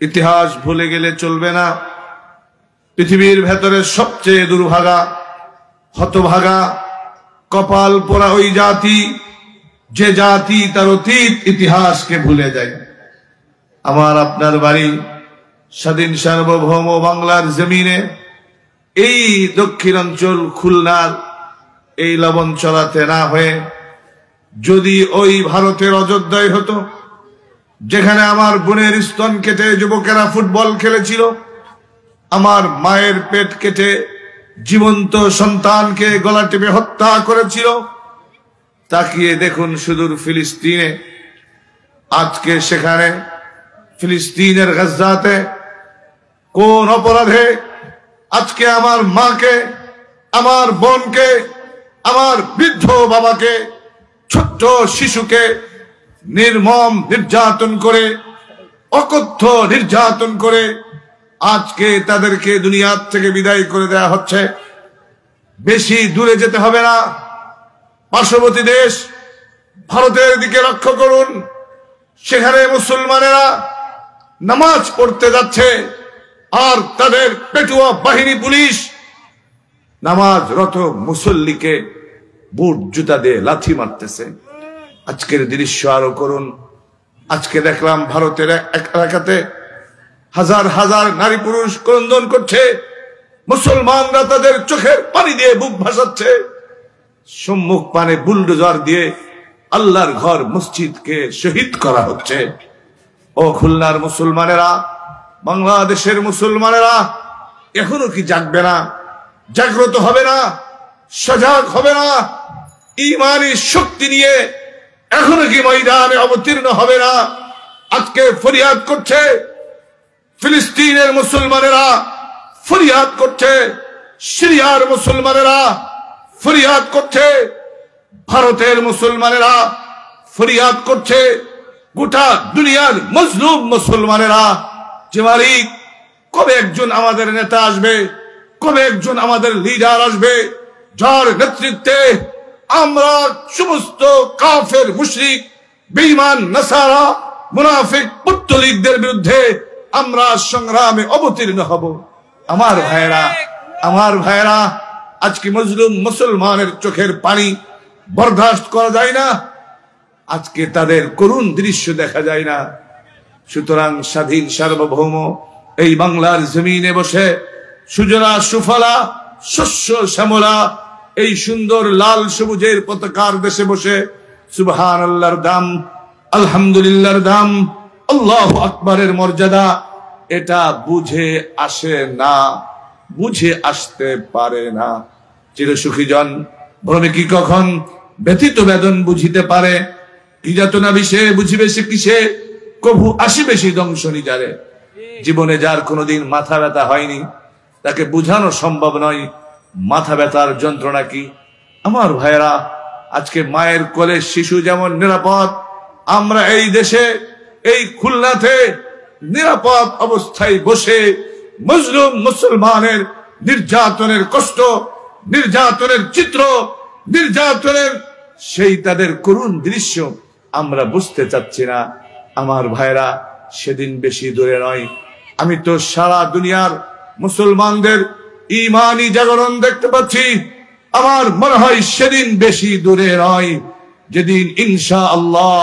ইতিহাস ভুলে গেলে চলবে না। পৃথিবীর ভেতরে সবচেয়ে দুর্ভাগা, হতভাগা, কপাল পোড়া ওই জাতি, যে জাতি তার অতীত ইতিহাসকে ভুলে যায়। আমার আপনার বাড়ি স্বাধীন সার্বভৌম বাংলার জমিনে, এই দক্ষিণাঞ্চল খুলনার এই লবণচলাতে না হয়ে যদি ওই ভারতের অযোধ্যায় হতো, যেখানে আমার বোনের স্তন কেটে যুবকেরা ফুটবল খেলেছিল, আমার মায়ের পেট কেটে জীবন্ত সন্তানকে গলা টিপে হত্যা করেছিল, তাকিয়ে দেখুন সুদূর ফিলিস্তিনে। আজকে সেখানে ফিলিস্তিনের গাজাতে কোন অপরাধে আজকে আমার মাকে, আমার বোনকে, আমার বৃদ্ধ বাবাকে, ছোট্ট শিশুকে নির্মম নির্যাতন করে, অকথ্য নির্যাতন করে আজকে তাদেরকে দুনিয়া থেকে বিদায় করে দেওয়া হচ্ছে। বেশি দূরে যেতে হবে না, পার্শ্ববর্তী দেশ ভারতের দিকে লক্ষ্য করুন। সেখানে মুসলমানেরা নামাজ পড়তে যাচ্ছে, আর তাদের পেটুয়া বাহিনী পুলিশ নামাজরত মুসল্লিকে বুট জুতা দিয়ে লাথি মারতেছে। আজকের দৃশ্য আরো করুন। আজকে দেখলাম ভারতের এক এলাকাতে হাজার হাজার নারী পুরুষ ক্রন্দন করছে, মুসলমানরা তাদের চোখের পানি দিয়ে বুক ভাসাচ্ছে। সম্মুখ পানে বুলডোজার দিয়ে আল্লাহর ঘর মসজিদকে শহীদ করা হচ্ছে। ও খুলনার মুসলমানেরা, বাংলাদেশের মুসলমানেরা, এখনো কি জাগবে না? জাগ্রত হবে না? সজাগ হবে না? ঈমানি শক্তি নিয়ে এখনো কি ময়দানে অবতীর্ণ হবে না? আজকে ফরিয়াদ করছে ফিলিস্তিনের মুসলমানেরা, ফরিয়াদ করছে সিরিয়ার মুসলমানেরা, ফরিয়াদ করছে ভারতের মুসলমানেরা, ফরিয়াদ করছে গোটা দুনিয়ার মজলুম মুসলমানেরা, যে মালিক কবে একজন আমাদের নেতা আসবে, কবে একজন আমাদের লিডার আসবে, যার নেতৃত্বে আমরা সমস্ত কাফের, মুশরিক, বেঈমান, নাসারা, মুনাফিক, পুত্তলিকদের বিরুদ্ধে আমরা সংগ্রামে অবতীর্ণ হব। আমার ভাইয়েরা, আমার ভাইয়েরা, আজকে মজলুম মুসলমানের চোখের পানি বরদাস্ত করা যায় না। আজকে তাদের করুণ দৃশ্য দেখা যায় না। সুতরাং স্বাধীন সার্বভৌম এই বাংলার জমিনে বসে সুজলা সুফলা শস্য শ্যামলা এই সুন্দর লাল সবুজের পতাকার দেশে বসে সুবহানাল্লাহর দাম, আলহামদুলিল্লাহর দাম, আল্লাহু আকবারের মর্যাদা এটা বুঝে আসে না, বুঝে আসতে পারে না। চিরসুখী জন ভ্রমে কি কখন ব্যথিত বেদন বুঝিতে পারে, কি যাতনা বিষে বুঝিবে সে কিসে, কভু আসিবে সে ধ্বংস নিজারে। জীবনে যার কোনোদিন মাথা ব্যথা হয়নি তাকে বুঝানো সম্ভব নয় মাথা ব্যথার যন্ত্রণা কি। আমার ভাইয়েরা, আজকে মায়ের কোলে শিশু যেমন নিরাপদ, আমরা এই দেশে এই খুলনাতে নিরাপদ অবস্থায় বসে মুসলিম মুসলমানের নির্যাতনের কষ্ট, নির্যাতনের চিত্র, নির্যাতনের সেই তাদের করুণ দৃশ্য আমরা বুঝতে চাচ্ছি না। আমার ভাইরা, সেদিন বেশি দূরে নয়, আমি তো সারা দুনিয়ার মুসলমানদের ঈমানি জাগরণ দেখতে পাচ্ছি। আমার মনে হয় সেদিন বেশি দূরে নয়, যেদিন ইনশাআল্লাহ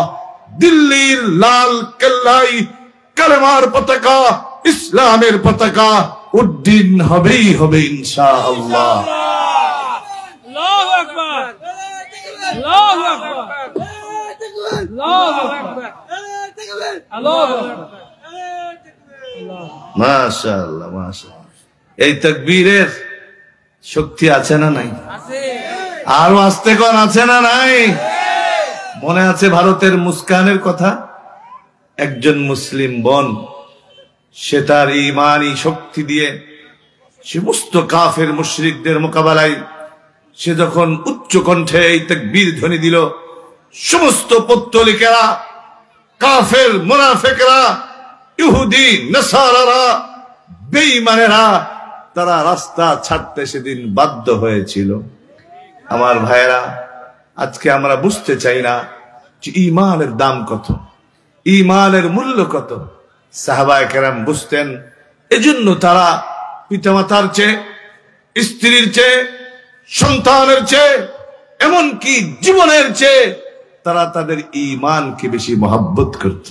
দিল্লির লাল কেল্লায় কালেমার পতাকা, ইসলামের পতাকা উড্ডীন হবেই হবে ইনশাআল্লাহ। আল্লাহু আকবার, আল্লাহু আকবার, আল্লাহু আকবার, আল্লাহু আকবার। মাশাআল্লাহ, মাশাআল্লাহ। এই তাকবীরের শক্তি আছে না নাই? আছে। আরো আস্তে কোন আছে না নাই? মনে আছে ভারতের মুস্কানের কথা? একজন মুসলিম বোন, সে তার ঈমানি শক্তি দিয়ে সমস্ত কাফের মুশরিকদের মোকাবেলায় সে যখন উচ্চ কণ্ঠে এই তাকবীর ধ্বনি দিল, সমস্ত পত্তলিকেরা, কাফের মুনাফিকরা, ইহুদি নাসারারা, বেঈমানেরা তারা রাস্তা ছাড়তে সেদিন বাধ্য হয়েছিল। আমার ভাইয়েরা, আজকে আমরা বুঝতে চাই না যে ঈমানের দাম কত, ঈমানের মূল্য কত। সাহাবায়ে কেরাম বুঝতেন, এজন্য তারা পিতামাতার চেয়ে, স্ত্রীর চেয়ে, সন্তানের চেয়ে, এমনকি জীবনের চেয়ে তারা তাদের ঈমানকে বেশি মহব্বত করত।